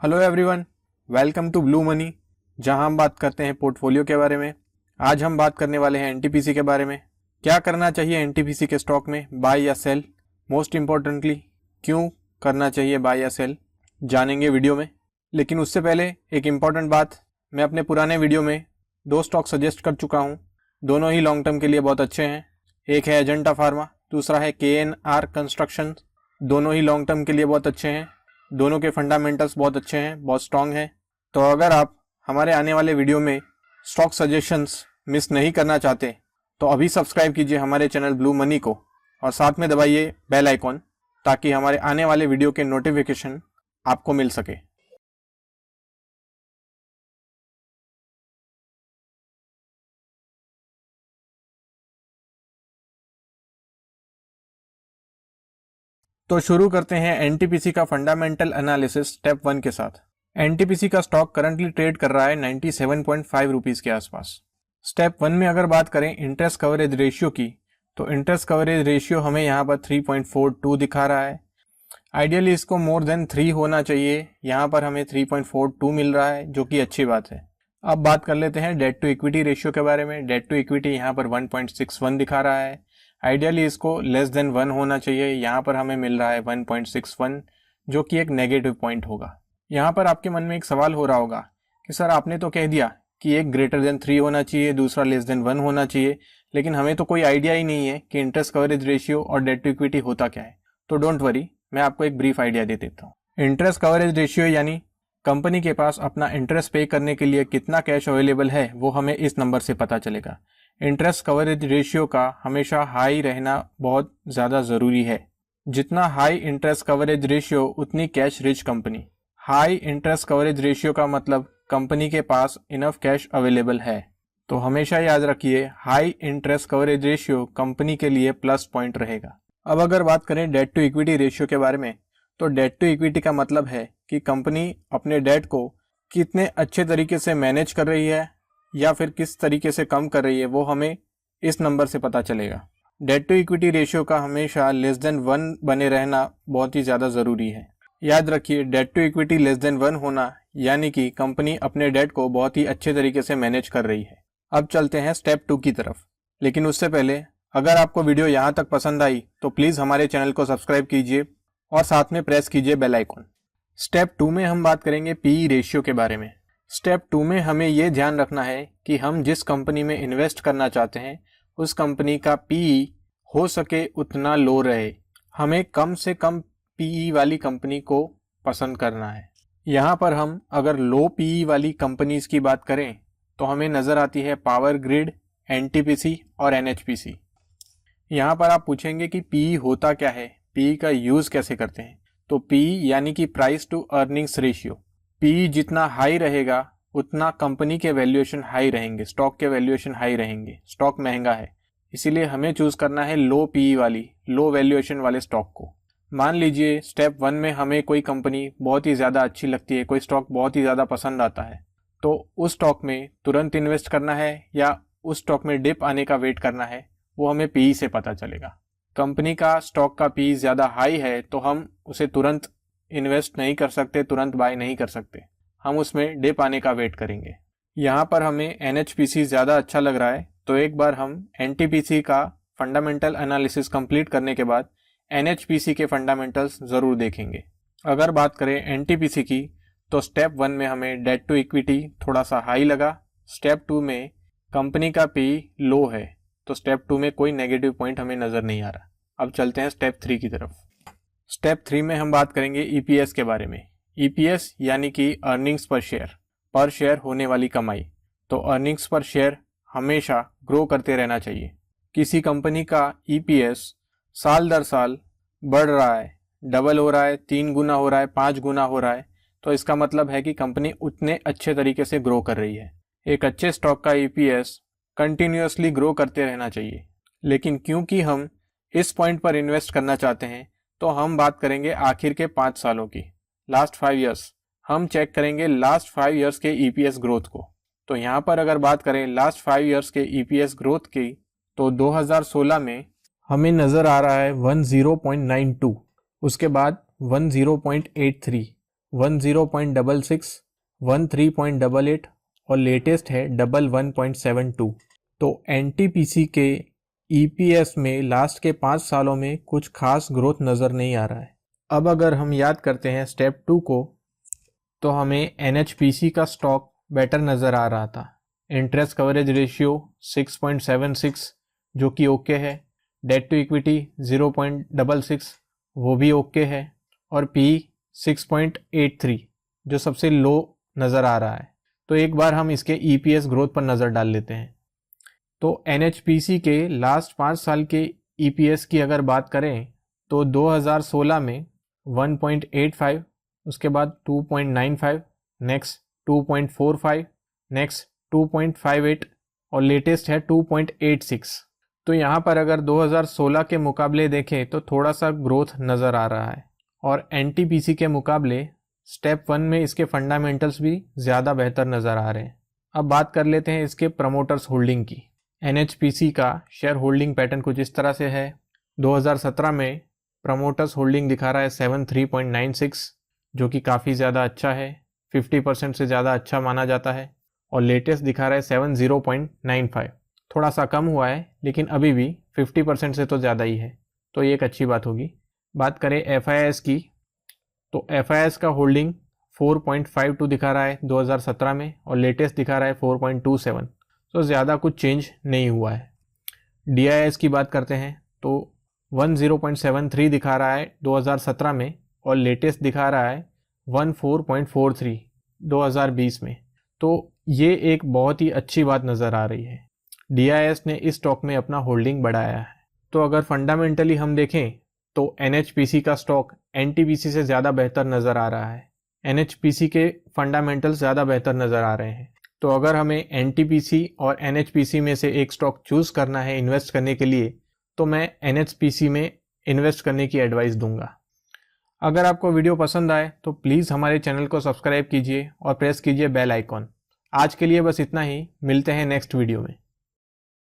Hello everyone, welcome to Blue Money, जहां हम बात करते हैं पोर्टफोलियो के बारे में। आज हम बात करने वाले हैं एनटीपीसी के बारे में। क्या करना चाहिए एनटीपीसी के स्टॉक में, बाय या सेल। मोस्ट इम्पोर्टेंटली क्यों करना चाहिए बाय या सेल, जानेंगे वीडियो में। लेकिन उससे पहले एक इम्पॉर्टेंट बात, मैं अपने पुराने वीडियो में 2 स्टॉक सजेस्ट कर चुका हूँ। दोनों ही लॉन्ग टर्म के लिए बहुत अच्छे हैं। एक है अजंता फार्मा, दूसरा है KNR कंस्ट्रक्शन। दोनों ही लॉन्ग टर्म के लिए बहुत अच्छे हैं। दोनों के फंडामेंटल्स बहुत अच्छे हैं, बहुत स्ट्रांग हैं। तो अगर आप हमारे आने वाले वीडियो में स्टॉक सजेशंस मिस नहीं करना चाहते तो अभी सब्सक्राइब कीजिए हमारे चैनल ब्लू मनी को और साथ में दबाइए बेल आइकॉन, ताकि हमारे आने वाले वीडियो के नोटिफिकेशन आपको मिल सके। तो शुरू करते हैं एनटीपीसी का फंडामेंटल एनालिसिस स्टेप 1 के साथ। एनटीपीसी का स्टॉक करंटली ट्रेड कर रहा है 97.5 रुपीस के आसपास। स्टेप 1 में अगर बात करें इंटरेस्ट कवरेज रेशियो की, तो इंटरेस्ट कवरेज रेशियो हमें यहाँ पर 3.42 दिखा रहा है। आइडियली इसको मोर देन 3 होना चाहिए, यहाँ पर हमें 3.42 मिल रहा है, जो कि अच्छी बात है। अब बात कर लेते हैं डेट टू इक्विटी रेशियो के बारे में। डेट टू इक्विटी यहाँ पर 1.61 दिखा रहा है। आइडियली इसको लेस देन 1 होना चाहिए, यहाँ पर हमें मिल रहा है 1.61, जो कि एक नेगेटिव पॉइंट होगा। यहाँ पर आपके मन में एक सवाल हो रहा होगा कि सर आपने तो कह दिया कि एक ग्रेटर देन 3 होना चाहिए, दूसरा लेस देन 1 होना चाहिए, लेकिन हमें तो कोई आइडिया ही नहीं है कि इंटरेस्ट कवरेज रेशियो और डेट टू इक्विटी होता क्या है। तो डोंट वरी, मैं आपको एक ब्रीफ आइडिया दे देता हूँ। इंटरेस्ट कवरेज रेशियो यानी कंपनी के पास अपना इंटरेस्ट पे करने के लिए कितना कैश अवेलेबल है, वो हमें इस नंबर से पता चलेगा। इंटरेस्ट कवरेज रेशियो का हमेशा हाई रहना बहुत ज़्यादा ज़रूरी है। जितना हाई इंटरेस्ट कवरेज रेशियो उतनी cash rich company. High interest coverage ratio का मतलब कंपनी के पास इनफ कैश अवेलेबल है। तो हमेशा याद रखिए, high interest coverage ratio company के लिए प्लस पॉइंट रहेगा। अब अगर बात करें डेट टू इक्विटी रेशियो के बारे में, तो डेट टू इक्विटी का मतलब है कि कंपनी अपने डेट को कितने अच्छे तरीके से मैनेज कर रही है या फिर किस तरीके से कम कर रही है, वो हमें इस नंबर से पता चलेगा। डेट टू इक्विटी रेशियो का हमेशा लेस देन 1 बने रहना बहुत ही ज़्यादा ज़रूरी है। याद रखिए, debt to equity less than 1 होना यानी कि कंपनी अपने डेट को बहुत ही अच्छे तरीके से मैनेज कर रही है। अब चलते हैं स्टेप 2 की तरफ, लेकिन उससे पहले अगर आपको वीडियो यहाँ तक पसंद आई तो प्लीज़ हमारे चैनल को सब्सक्राइब कीजिए और साथ में प्रेस कीजिए बेल आइकॉन। स्टेप 2 में हम बात करेंगे पीई रेशियो के बारे में। स्टेप 2 में हमें ये ध्यान रखना है कि हम जिस कंपनी में इन्वेस्ट करना चाहते हैं उस कंपनी का पीई हो सके उतना लो रहे। हमें कम से कम पीई वाली कंपनी को पसंद करना है। यहाँ पर हम अगर लो पीई वाली कंपनीज की बात करें तो हमें नज़र आती है पावर ग्रिड, एनटीपीसी और एनएचपीसी। यहाँ पर आप पूछेंगे कि पीई होता क्या है, पीई का यूज़ कैसे करते हैं। तो पीई यानी कि price to earnings ratio. PE जितना हाई रहेगा उतना कंपनी के वैल्यूएशन हाई रहेंगे, स्टॉक के वैल्यूएशन हाई रहेंगे। स्टॉक महंगा है, इसीलिए हमें चूज करना है लो पीई वाली, लो वैल्यूएशन वाले स्टॉक को। मान लीजिए स्टेप 1 में हमें कोई कंपनी बहुत ही ज़्यादा अच्छी लगती है, कोई स्टॉक बहुत ही ज़्यादा पसंद आता है, तो उस स्टॉक में तुरंत इन्वेस्ट करना है या उस स्टॉक में डिप आने का वेट करना है, वो हमें पीई से पता चलेगा। कंपनी का स्टॉक का पीई ज़्यादा हाई है तो हम उसे तुरंत इन्वेस्ट नहीं कर सकते, तुरंत बाय नहीं कर सकते, हम उसमें डिप आने का वेट करेंगे। यहाँ पर हमें एनएचपीसी ज़्यादा अच्छा लग रहा है, तो एक बार हम एनटीपीसी का फंडामेंटल एनालिसिस कंप्लीट करने के बाद एनएचपीसी के फंडामेंटल्स ज़रूर देखेंगे। अगर बात करें एनटीपीसी की, तो स्टेप 1 में हमें डेट टू इक्विटी थोड़ा सा हाई लगा। स्टेप 2 में कंपनी का पी लो है, तो स्टेप 2 में कोई नेगेटिव पॉइंट हमें नज़र नहीं आ रहा। अब चलते हैं स्टेप 3 की तरफ। स्टेप 3 में हम बात करेंगे ईपीएस के बारे में। ईपीएस यानी कि अर्निंग्स पर शेयर होने वाली कमाई। तो अर्निंग्स पर शेयर हमेशा ग्रो करते रहना चाहिए। किसी कंपनी का ईपीएस साल दर साल बढ़ रहा है, डबल हो रहा है, 3 गुना हो रहा है, 5 गुना हो रहा है, तो इसका मतलब है कि कंपनी उतने अच्छे तरीके से ग्रो कर रही है। एक अच्छे स्टॉक का ईपीएस कंटिन्यूअसली ग्रो करते रहना चाहिए। लेकिन क्योंकि हम इस पॉइंट पर इन्वेस्ट करना चाहते हैं, तो हम बात करेंगे आखिर के 5 सालों की, लास्ट 5 ईयर्स। हम चेक करेंगे लास्ट 5 ईयर्स के ईपीएस ग्रोथ को। तो यहाँ पर अगर बात करें लास्ट 5 ईयर्स के ईपीएस ग्रोथ की, तो 2016 में हमें नज़र आ रहा है 10.92, उसके बाद 10.83, 10.66, 13.88 और लेटेस्ट है 11.72। तो NTPC के EPS में लास्ट के 5 सालों में कुछ खास ग्रोथ नज़र नहीं आ रहा है। अब अगर हम याद करते हैं स्टेप 2 को, तो हमें NHPC का स्टॉक बेटर नज़र आ रहा था। इंटरेस्ट कवरेज रेशियो 6.76 जो कि ओके है, डेट टू इक्विटी 0.66 वो भी ओके है, और PE 6.83 जो सबसे लो नज़र आ रहा है। तो एक बार हम इसके EPS ग्रोथ पर नज़र डाल लेते हैं। तो NHPC के लास्ट 5 साल के EPS की अगर बात करें तो 2016 में 1.85, उसके बाद 2.95, नेक्स्ट 2.45, नेक्स्ट 2.58 और लेटेस्ट है 2.86। तो यहाँ पर अगर 2016 के मुकाबले देखें तो थोड़ा सा ग्रोथ नज़र आ रहा है, और NTPC के मुकाबले स्टेप 1 में इसके फंडामेंटल्स भी ज़्यादा बेहतर नज़र आ रहे हैं। अब बात कर लेते हैं इसके प्रमोटर्स होल्डिंग की। NHPC का शेयर होल्डिंग पैटर्न कुछ इस तरह से है। 2017 में प्रमोटर्स होल्डिंग दिखा रहा है 73.96 जो कि काफ़ी ज़्यादा अच्छा है, 50% से ज़्यादा अच्छा माना जाता है, और लेटेस्ट दिखा रहा है 70.95। थोड़ा सा कम हुआ है लेकिन अभी भी 50% से तो ज़्यादा ही है, तो ये एक अच्छी बात होगी। बात करें FIS की, तो FIS का होल्डिंग 4.52 दिखा रहा है 2017 में, और लेटेस्ट दिखा रहा है 4.27, तो ज़्यादा कुछ चेंज नहीं हुआ है। DIS की बात करते हैं तो 10.73 दिखा रहा है 2017 में, और लेटेस्ट दिखा रहा है 14.43 2020 में, तो ये एक बहुत ही अच्छी बात नज़र आ रही है। DIS ने इस स्टॉक में अपना होल्डिंग बढ़ाया है। तो अगर फंडामेंटली हम देखें तो NHPC का स्टॉक NTPC से ज़्यादा बेहतर नज़र आ रहा है। NHPC के फंडामेंटल्स ज़्यादा बेहतर नज़र आ रहे हैं। तो अगर हमें NTPC और NHPC में से एक स्टॉक चूज़ करना है इन्वेस्ट करने के लिए, तो मैं NHPC में इन्वेस्ट करने की एडवाइस दूंगा। अगर आपको वीडियो पसंद आए तो प्लीज़ हमारे चैनल को सब्सक्राइब कीजिए और प्रेस कीजिए बेल आइकॉन। आज के लिए बस इतना ही, मिलते हैं नेक्स्ट वीडियो में।